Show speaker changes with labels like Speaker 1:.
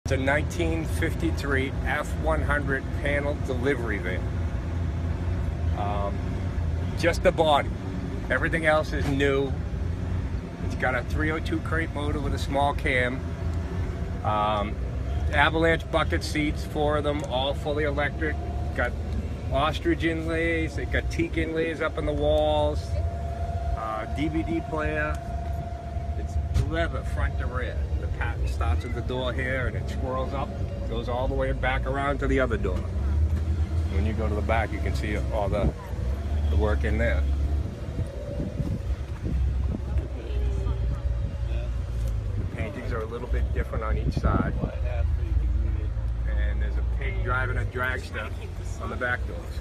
Speaker 1: It's a 1953 F100 panel delivery van. Just the body. Everything else is new. It's got a 302 crate motor with a small cam. Avalanche bucket seats, 4 of them, all fully electric. Got ostrich inlays, it got teak inlays up in the walls. DVD player. It's leather front to rear. The pattern starts at the door here and it swirls up, goes all the way back around to the other door. When you go to the back, you can see all the work in there. The paintings are a little bit different on each side. And there's a pig driving a dragster on the back doors.